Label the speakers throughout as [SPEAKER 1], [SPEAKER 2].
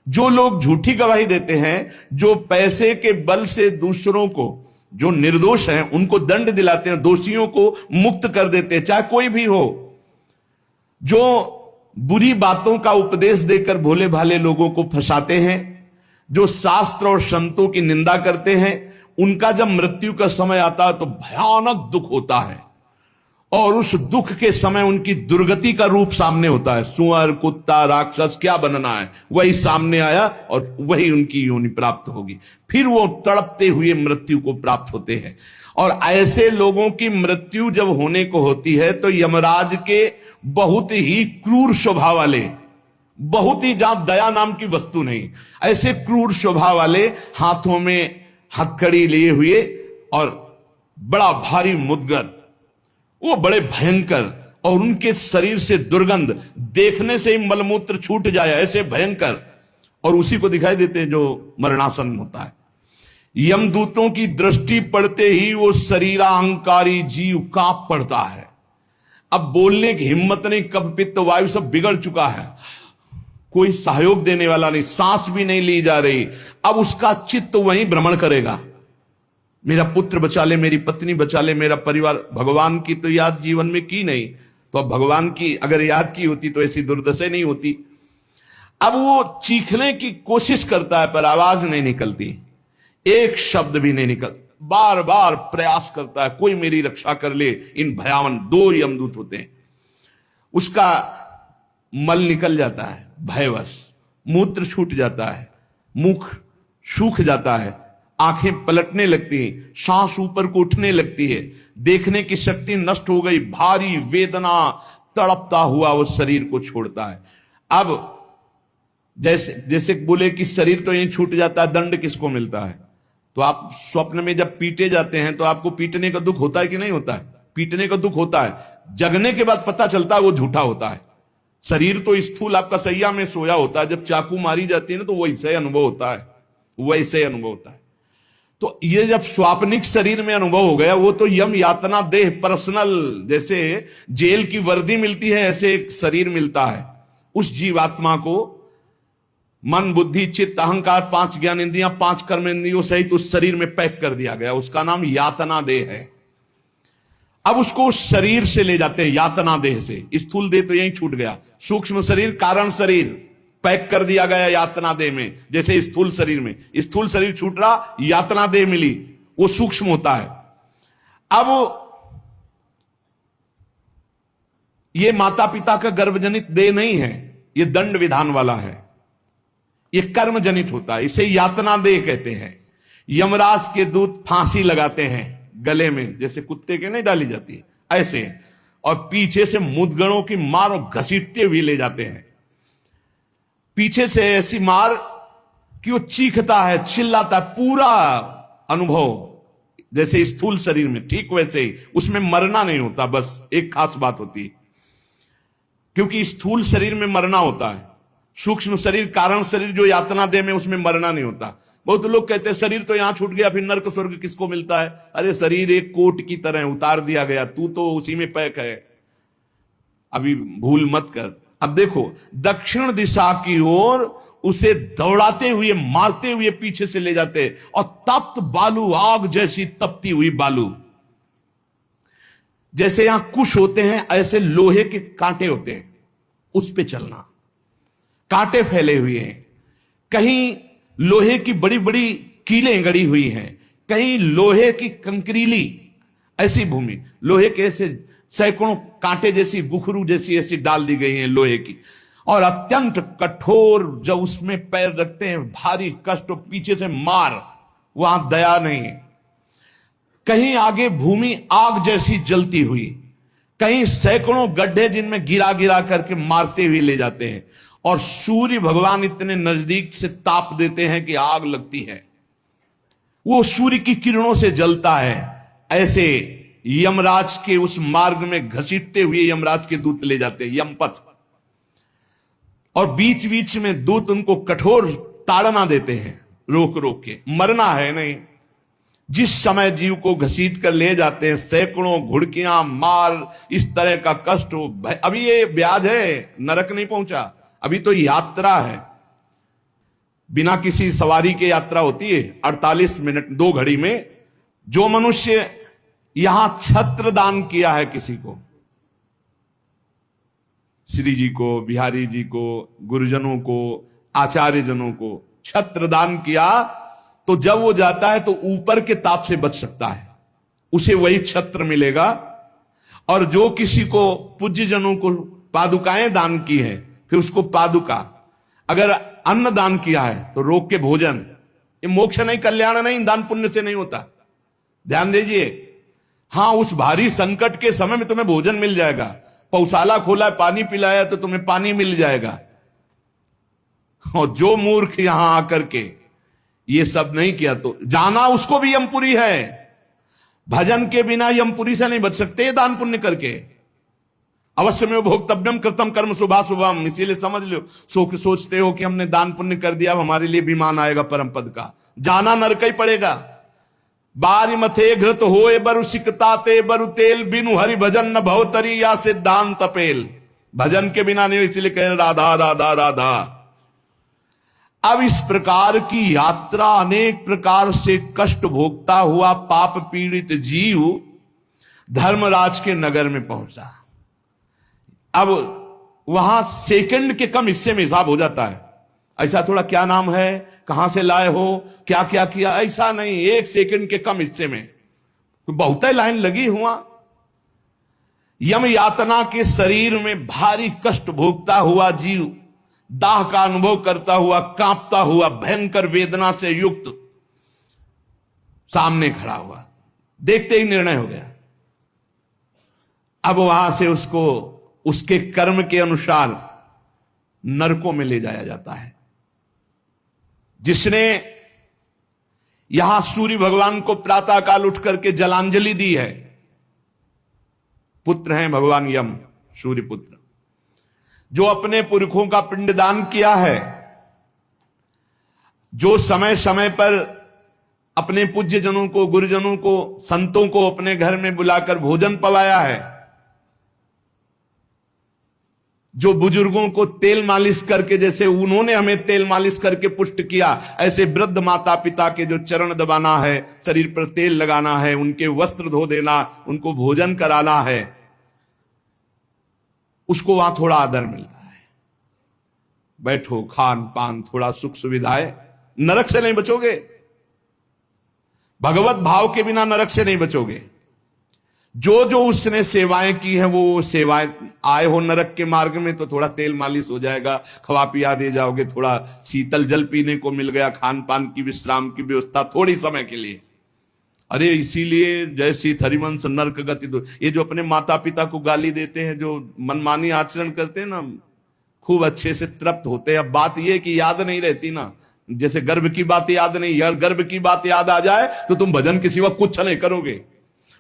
[SPEAKER 1] जो लोग झूठी गवाही देते हैं, जो पैसे के बल से दूसरों को, जो निर्दोष हैं उनको दंड दिलाते हैं, दोषियों को मुक्त कर देते हैं, चाहे कोई भी हो, जो बुरी बातों का उपदेश देकर भोले भाले लोगों को फंसाते हैं, जो शास्त्र और संतों की निंदा करते हैं, उनका जब मृत्यु का समय आता है तो भयानक दुख होता है। और उस दुख के समय उनकी दुर्गति का रूप सामने होता है। सुअर, कुत्ता, राक्षस, क्या बनना है वही सामने आया और वही उनकी योनि प्राप्त होगी। फिर वो तड़पते हुए मृत्यु को प्राप्त होते हैं। और ऐसे लोगों की मृत्यु जब होने को होती है तो यमराज के बहुत ही क्रूर स्वभाव वाले, बहुत ही, जहां दया नाम की वस्तु नहीं, ऐसे क्रूर स्वभाव वाले हाथों में हथकड़ी लिए हुए और बड़ा भारी मुदगर, वो बड़े भयंकर, और उनके शरीर से दुर्गंध, देखने से ही मलमूत्र छूट जाए ऐसे भयंकर, और उसी को दिखाई देते हैं जो मरणासन होता है। यमदूतों की दृष्टि पड़ते ही वो शरीराहंकारी जीव कांप पड़ता है। अब बोलने की हिम्मत नहीं, कफ पित्त वायु सब बिगड़ चुका है, कोई सहयोग देने वाला नहीं, सांस भी नहीं ली जा रही। अब उसका चित्त वहीं भ्रमण करेगा, मेरा पुत्र बचा ले, मेरी पत्नी बचा ले, मेरा परिवार। भगवान की तो याद जीवन में की नहीं, तो अब भगवान की अगर याद की होती तो ऐसी दुर्दशा नहीं होती। अब वो चीखने की कोशिश करता है पर आवाज नहीं निकलती, एक शब्द भी नहीं निकल, बार बार प्रयास करता है कोई मेरी रक्षा कर ले। इन भयावन 2 यमदूत होते हैं। उसका मल निकल जाता है भयवश, मूत्र छूट जाता है, मुख सूख जाता है, आंखें पलटने लगती हैं, सांस ऊपर को उठने लगती है, देखने की शक्ति नष्ट हो गई, भारी वेदना, तड़पता हुआ वो शरीर को छोड़ता है। अब जैसे जैसे बोले कि शरीर तो यहीं छूट जाता है, दंड किसको मिलता है? तो आप स्वप्न में जब पीटे जाते हैं तो आपको पीटने का दुख होता है कि नहीं होता है? पीटने का दुख होता है, जगने के बाद पता चलता है वो झूठा होता है। शरीर तो स्थूल आपका सैया में सोया होता है, जब चाकू मारी जाती है ना तो वैसे अनुभव होता है, वैसे अनुभव होता है। तो ये जब स्वाप्निक शरीर में अनुभव हो गया, वो तो यम यातना देह पर्सनल, जैसे जेल की वर्दी मिलती है ऐसे एक शरीर मिलता है उस जीवात्मा को। मन, बुद्धि, चित्त, अहंकार, 5 ज्ञान इंद्रियां, 5 कर्म इंद्रियों सहित उस शरीर में पैक कर दिया गया, उसका नाम यातना देह है। अब उसको शरीर से ले जाते हैं यातना देह से, स्थूल देह तो यहीं छूट गया, सूक्ष्म शरीर, कारण शरीर पैक कर दिया गया यातना देह में। जैसे स्थूल शरीर में, स्थूल शरीर छूट रहा, यातना देह मिली, वो सूक्ष्म होता है। अब ये माता पिता का गर्भजनित देह नहीं है, ये दंड विधान वाला है, ये कर्म जनित होता है, इसे यातना देह कहते हैं। यमराज के दूत फांसी लगाते हैं गले में, जैसे कुत्ते के नहीं डाली जाती है ऐसे, और पीछे से मुदगरों की मार और घसीटते हुए ले जाते हैं। पीछे से ऐसी मार कि वो चीखता है, चिल्लाता है, पूरा अनुभव जैसे स्थूल शरीर में, ठीक वैसे ही उसमें मरना नहीं होता। बस एक खास बात होती है, क्योंकि स्थूल शरीर में मरना होता है, सूक्ष्म शरीर, कारण शरीर जो यातना देह में, उसमें मरना नहीं होता। बहुत लोग कहते हैं शरीर तो यहां छूट गया, फिर नर्क स्वर्ग किसको मिलता है? अरे शरीर एक कोट की तरह उतार दिया गया, तू तो उसी में पैक है, अभी भूल मत कर। अब देखो, दक्षिण दिशा की ओर उसे दौड़ाते हुए, मारते हुए पीछे से ले जाते, और तप्त बालू, आग जैसी तपती हुई बालू, जैसे यहां कुश होते हैं ऐसे लोहे के कांटे होते हैं, उस पे चलना, कांटे फैले हुए हैं, कहीं लोहे की बड़ी बड़ी कीलें गड़ी हुई हैं, कहीं लोहे की कंकरीली ऐसी भूमि, लोहे के ऐसे सैकड़ों कांटे जैसी, गुखरू जैसी ऐसी डाल दी गई हैं लोहे की, और अत्यंत कठोर, जब उसमें पैर रखते हैं भारी कष्ट, और पीछे से मार, वहां दया नहीं है। कहीं आगे भूमि आग जैसी जलती हुई, कहीं सैकड़ों गड्ढे जिनमें गिरा गिरा करके मारते हुए ले जाते हैं, और सूर्य भगवान इतने नजदीक से ताप देते हैं कि आग लगती है, वो सूर्य की किरणों से जलता है। ऐसे यमराज के उस मार्ग में घसीटते हुए यमराज के दूत ले जाते हैं, यमपथ, और बीच बीच में दूत उनको कठोर ताड़ना देते हैं, रोक रोक के, मरना है नहीं। जिस समय जीव को घसीट कर ले जाते हैं, सैकड़ों घुड़कियां, मार, इस तरह का कष्ट हो, अभी ये ब्याज है, नरक नहीं पहुंचा, अभी तो यात्रा है। बिना किसी सवारी के यात्रा होती है 48 मिनट 2 घड़ी में। जो मनुष्य यहां छत्र दान किया है किसी को, श्री जी को, बिहारी जी को, गुरुजनों को, आचार्य जनों को छत्र दान किया, तो जब वो जाता है तो ऊपर के ताप से बच सकता है, उसे वही छत्र मिलेगा। और जो किसी को पूज्य जनों को पादुकाएं दान की है, फिर उसको पादुका, अगर अन्न दान किया है तो रोग के भोजन, ये मोक्ष नहीं, कल्याण नहीं, दान पुण्य से नहीं होता, ध्यान दीजिए। हां, उस भारी संकट के समय में तुम्हें भोजन मिल जाएगा, पौशाला खोला है, पानी पिलाया तो तुम्हें पानी मिल जाएगा। और जो मूर्ख यहां आकर के ये सब नहीं किया तो जाना उसको भी यमपुरी है। भजन के बिना यमपुरी से नहीं बच सकते, दान पुण्य करके। अवश्य में भोक्तव्यम कृतम कर्म शुभा शुभम, इसीलिए समझ लो, सोचते हो कि हमने दान पुण्य कर दिया, हमारे लिए भी मान आएगा परम पद का, जाना नरक ही पड़ेगा। बारी मथे घृत होए बरु सिकताते बरु तेल, बिनु हरि भजन न भवतरी या सिद्धांत तपेल। भजन के बिना नहीं, इसलिए कह राधा राधा राधा। अब इस प्रकार की यात्रा, अनेक प्रकार से कष्ट भोगता हुआ पाप पीड़ित जीव धर्मराज के नगर में पहुंचा। अब वहां सेकंड के कम हिस्से में हिसाब हो जाता है। ऐसा थोड़ा क्या नाम है, कहां से लाए हो, क्या क्या किया, ऐसा नहीं, 1 सेकंड के कम हिस्से में बहुत ही लाइन लगी हुआ। यम यातना के शरीर में भारी कष्ट भोगता हुआ जीव दाह का अनुभव करता हुआ, कांपता हुआ, भयंकर वेदना से युक्त सामने खड़ा हुआ। देखते ही निर्णय हो गया। अब वहां से उसको उसके कर्म के अनुसार नरकों में ले जाया जाता है। जिसने यहां सूर्य भगवान को प्रातःकाल उठ करके जलांजलि दी है, पुत्र हैं भगवान यम, सूर्य पुत्र, जो अपने पुरखों का पिंडदान किया है, जो समय समय पर अपने पूज्य जनों को, गुरुजनों को, संतों को अपने घर में बुलाकर भोजन पवाया है, जो बुजुर्गों को तेल मालिश करके, जैसे उन्होंने हमें तेल मालिश करके पुष्ट किया, ऐसे वृद्ध माता पिता के जो चरण दबाना है, शरीर पर तेल लगाना है, उनके वस्त्र धो देना, उनको भोजन कराना है, उसको वहां थोड़ा आदर मिलता है। बैठो, खान पान, थोड़ा सुख सुविधाएं, नरक से नहीं बचोगे। भगवत भाव के बिना नरक से नहीं बचोगे। जो जो उसने सेवाएं की है, वो सेवाएं, आए हो नरक के मार्ग में तो थोड़ा तेल मालिश हो जाएगा, खवा पिया दे जाओगे, थोड़ा शीतल जल पीने को मिल गया, खान पान की, विश्राम की व्यवस्था थोड़ी समय के लिए। अरे इसीलिए जय सीत हरिवंश नरक गति दो, ये जो अपने माता पिता को गाली देते हैं, जो मनमानी आचरण करते हैं ना, खूब अच्छे से तृप्त होते हैं। अब बात ये कि याद नहीं रहती ना, जैसे गर्भ की बात याद नहीं, यार गर्भ की बात याद आ जाए तो तुम भजन के सिवा कुछ नहीं करोगे।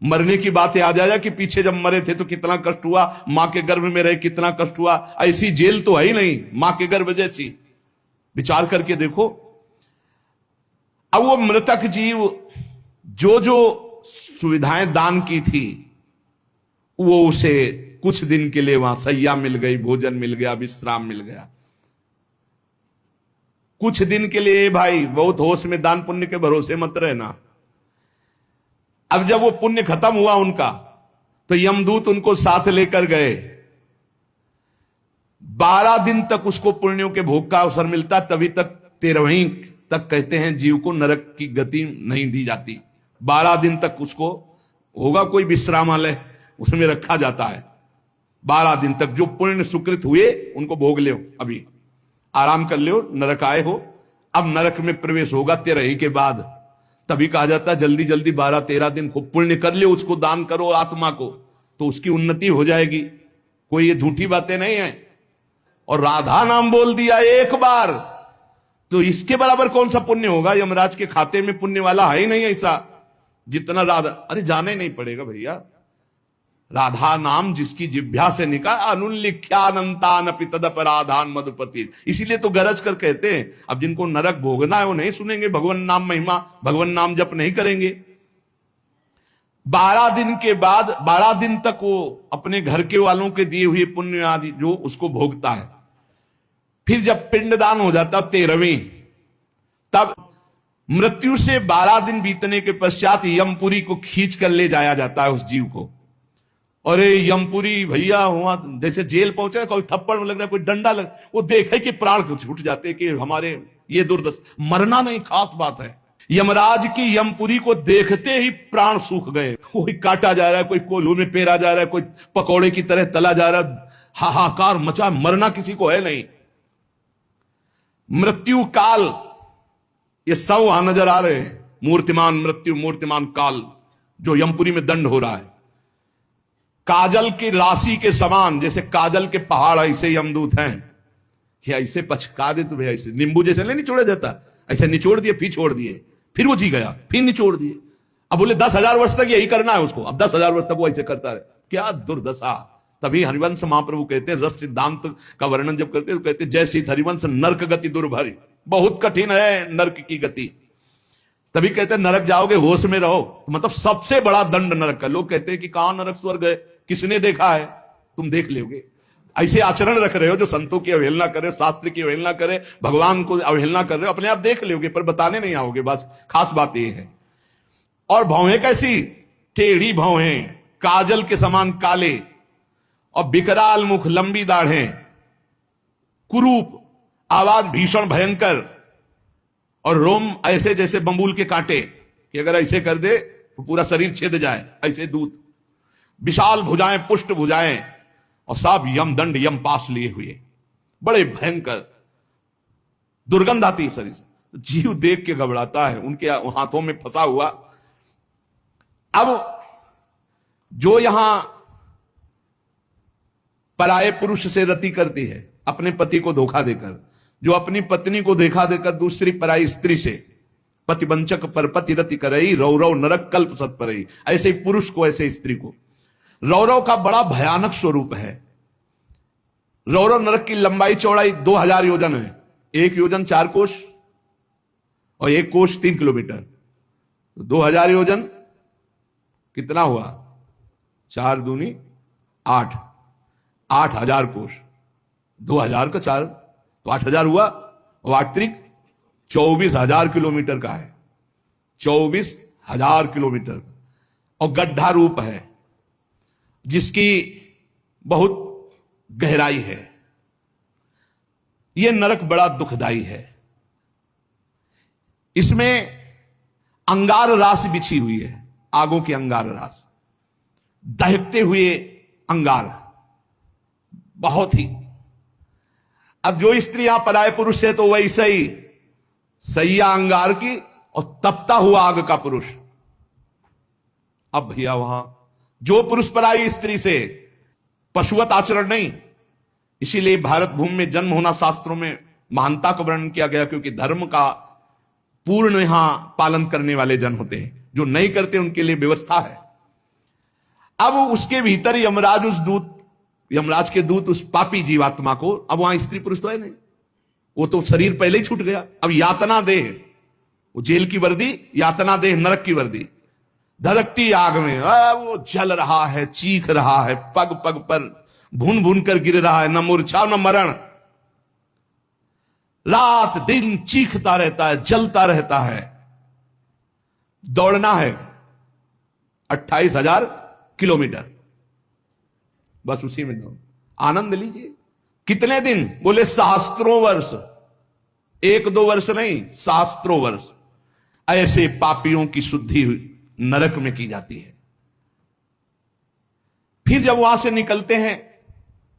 [SPEAKER 1] मरने की बात याद आ जाए कि पीछे जब मरे थे तो कितना कष्ट हुआ, मां के गर्भ में रहे कितना कष्ट हुआ, ऐसी जेल तो है ही नहीं मां के गर्भ जैसी, विचार करके देखो। अब वो मृतक जीव जो जो सुविधाएं दान की थी, वो उसे कुछ दिन के लिए वहां सैया मिल गई, भोजन मिल गया, विश्राम मिल गया, कुछ दिन के लिए। भाई बहुत होश में, दान पुण्य के भरोसे मत रहना। अब जब वो पुण्य खत्म हुआ उनका, तो यमदूत उनको साथ लेकर गए। 12 दिन तक उसको पुण्यों के भोग का अवसर मिलता, तभी तक 13वीं तक कहते हैं जीव को नरक की गति नहीं दी जाती। 12 दिन तक उसको होगा कोई विश्रामालय, उसमें रखा जाता है। 12 दिन तक जो पुण्य सुकृत हुए उनको भोग लो, अभी आराम कर लो, नरक आए हो। अब नरक में प्रवेश होगा 13 के बाद, तभी कहा जाता है जल्दी जल्दी 12-13 दिन खूब पुण्य कर लो, उसको दान करो आत्मा को, तो उसकी उन्नति हो जाएगी। कोई ये झूठी बातें नहीं है। और राधा नाम बोल दिया एक बार तो इसके बराबर कौन सा पुण्य होगा। यमराज के खाते में पुण्य वाला है ही नहीं ऐसा जितना राधा। अरे जाना ही नहीं पड़ेगा भैया, राधा नाम जिसकी जिभ्या से निकाल, अनुल्लिख्यानंतान अपि तदपराधान मधुपति। इसीलिए तो गरज कर कहते हैं, अब जिनको नरक भोगना है वो नहीं सुनेंगे भगवान नाम महिमा, भगवान नाम जप नहीं करेंगे। 12 दिन के बाद 12 दिन तक वो अपने घर के वालों के दिए हुए पुण्य आदि जो उसको भोगता है। फिर जब पिंडदान हो जाता 13वीं, तब मृत्यु से 12 दिन बीतने के पश्चात यमपुरी को खींच कर ले जाया जाता है उस जीव को। अरे यमपुरी भैया हुआ जैसे जेल पहुंचे, कोई थप्पड़ लग रहा है, कोई डंडा लग, वो देखे कि प्राण छूट जाते कि हमारे ये दुर्दशा, मरना नहीं खास बात है। यमराज की यमपुरी को देखते ही प्राण सूख गए। कोई काटा जा रहा है, कोई कोल्हू में पेरा जा रहा है, कोई पकौड़े की तरह तला जा रहा है, हाहाकार मचा, मरना किसी को है नहीं। मृत्यु काल, ये सब वहां नजर आ रहे हैं, मूर्तिमान मृत्यु, मूर्तिमान काल, जो यमपुरी में दंड हो रहा है। काजल की राशि के समान, जैसे काजल के पहाड़ ऐसे यमदूत हैं कि ऐसे पचका दे तुम्हें, ऐसे नींबू जैसे नहीं निचोड़ा जाता, ऐसे निचोड़ दिए, फिर छोड़ दिए, फिर वो जी गया, फिर निचोड़ दिए। अब बोले 10,000 वर्ष तक यही करना है उसको, अब 10,000 वर्ष तक वो ऐसे करता रहे, क्या दुर्दशा। तभी हरिवंश महाप्रभु कहते हैं, रस सिद्धांत का वर्णन जब करते हैं तो कहते हैं, जैसी हरिवंश नरक गति दुर्भरी, बहुत कठिन है नरक की गति। तभी कहते हैं नरक जाओगे होश में रहो, तो मतलब सबसे बड़ा दंड नरक का। लोग कहते हैं कि कहां नरक स्वर्ग है, किसने देखा है, तुम देख लोगे। ऐसे आचरण रख रहे हो जो संतों की अवहेलना करे, शास्त्र की अवहेलना करे, भगवान को अवहेलना कर रहे हो, अपने आप देख लोगे पर बताने नहीं आओगे, बस खास बात यह है। और भौहें कैसी, टेढ़ी भौहें, काजल के समान काले, और विकराल मुख, लंबी दाढ़ें, कुरूप, आवाज भीषण भयंकर, और रोम ऐसे जैसे बंबूल के कांटे कि अगर ऐसे कर दे तो पूरा शरीर छेद जाए, ऐसे दूत, विशाल भुजाएं, पुष्ट भुजाएं, और सब यमदंड यम पास लिए हुए, बड़े भयंकर, दुर्गंध आती है शरीर से। जीव देख के घबराता है, उनके हाथों में फंसा हुआ। अब जो यहां पराये पुरुष से रति करती है, अपने पति को धोखा देकर, जो अपनी पत्नी को धोखा देकर दूसरी पराई स्त्री से, पतिवंचक पर पति रति करई, रौरव नरक कल्प सत परई, ऐसे पुरुष को, ऐसे स्त्री को। रौरव का बड़ा भयानक स्वरूप है। रौरव नरक की लंबाई चौड़ाई 2000 योजन है, 1 योजन 4 कोश और 1 कोश 3 किलोमीटर, 2000 योजन कितना हुआ, 4 दूनी 8, 8000 कोश, 2000 का 4 तो 8000 हुआ, और 8 त्रिक 24,000 किलोमीटर का है, 24,000 किलोमीटर, और गड्ढा रूप है जिसकी बहुत गहराई है। यह नरक बड़ा दुखदाई है। इसमें अंगार रास बिछी हुई है, आगों की अंगार रास, दहकते हुए अंगार, बहुत ही। अब जो स्त्रियां पराये पुरुष से, तो वैसे ही सैया अंगार की और तपता हुआ आग का पुरुष। अब भैया वहां जो पुरुष पराई स्त्री से, पशुवत आचरण नहीं, इसीलिए भारत भूमि में जन्म होना शास्त्रों में महानता का वर्णन किया गया, क्योंकि धर्म का पूर्ण यहां पालन करने वाले जन होते हैं, जो नहीं करते उनके लिए व्यवस्था है। अब उसके भीतर यमराज, उस दूत, यमराज के दूत उस पापी जीवात्मा को, अब वहां स्त्री पुरुष तो है नहीं, वो तो शरीर पहले ही छूट गया, अब यातना देह, वो जेल की वर्दी, यातना देह नरक की वर्दी, धधकती आग में वो जल रहा है, चीख रहा है, पग पग पर भून भून कर गिर रहा है, न मूर्छा न मरण, रात दिन चीखता रहता है, जलता रहता है। दौड़ना है 28,000 किलोमीटर, बस उसी में दौड़, आनंद लीजिए। कितने दिन, बोले सहस्त्रों वर्ष, 1-2 वर्ष नहीं, सहस्त्रों वर्ष ऐसे पापियों की शुद्धि नरक में की जाती है। फिर जब वहां से निकलते हैं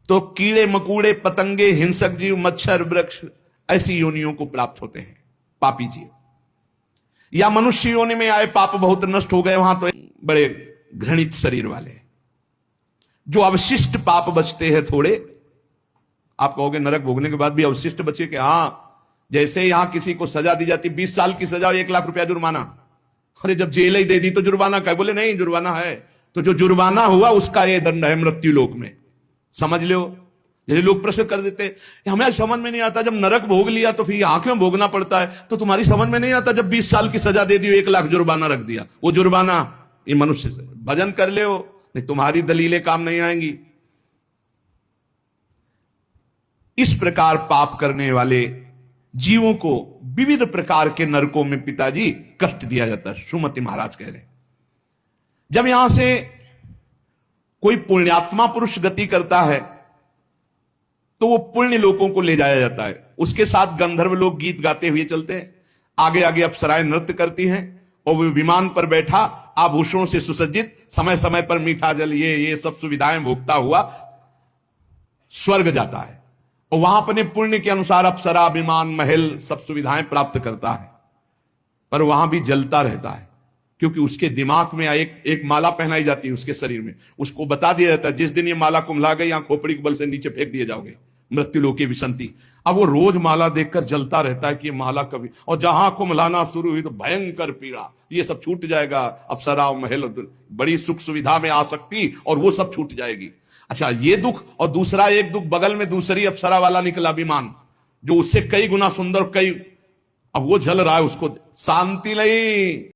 [SPEAKER 1] तो कीड़े मकूड़े, पतंगे, हिंसक जीव, मच्छर, वृक्ष, ऐसी योनियों को प्राप्त होते हैं पापी जीव। या मनुष्य योनि में आए, पाप बहुत नष्ट हो गए वहां, तो बड़े घृणित शरीर वाले, जो अवशिष्ट पाप बचते हैं थोड़े। आप कहोगे नरक भोगने के बाद भी अवशिष्ट बचे कि हां, जैसे यहां किसी को सजा दी जाती, 20 साल की सजा और 1 लाख रुपया जुर्माना, अरे जब जेल ही दे दी तो जुर्माना का, बोले नहीं जुर्माना है, तो जो जुर्माना हुआ उसका यह दंड है मृत्यु लोक में, समझ लो। जैसे लोग प्रश्न कर देते, हमें समझ में नहीं आता, जब नरक भोग लिया तो फिर यहां क्यों भोगना पड़ता है, तो तुम्हारी समझ में नहीं आता, जब 20 साल की सजा दे दी, 1 लाख जुर्माना रख दिया, वो जुर्माना ये मनुष्य से, भजन कर ले, नहीं तुम्हारी दलीलें काम नहीं आएंगी। इस प्रकार पाप करने वाले जीवों को विविध प्रकार के नरकों में पिताजी कष्ट दिया जाता है। सुमति महाराज कह रहे, जब यहां से कोई पुण्यात्मा पुरुष गति करता है तो वो पुण्य लोगों को ले जाया जाता है, उसके साथ गंधर्व लोग गीत गाते हुए चलते हैं, आगे आगे अप्सराएं नृत्य करती हैं, और वो विमान पर बैठा आभूषणों से सुसज्जित, समय समय पर मीठा जल ये सब सुविधाएं भोगता हुआ स्वर्ग जाता है, और वहां अपने पुण्य के अनुसार अप्सरा विमान महल सब सुविधाएं प्राप्त करता है, पर वहां भी जलता रहता है, क्योंकि उसके दिमाग में एक माला पहनाई जाती है उसके शरीर में, उसको बता दिया जाता है जिस दिन ये माला कुम्हला गई यहां खोपड़ी के बल से नीचे फेंक दिए जाओगे, मृत्यु लोक की विसंति। अब वो रोज माला देखकर जलता रहता है कि ये माला कभी, और जहां कुम्हलाना शुरू हुई तो भयंकर पीड़ा, ये सब छूट जाएगा, अप्सरा महल बड़ी सुख सुविधा में आ सकती और वो सब छूट जाएगी। अच्छा, ये दुख, और दूसरा एक दुख बगल में दूसरी अप्सरा वाला निकला विमान, जो उससे कई गुना सुंदर, कई, अब वो जल रहा है, उसको शांति नहीं।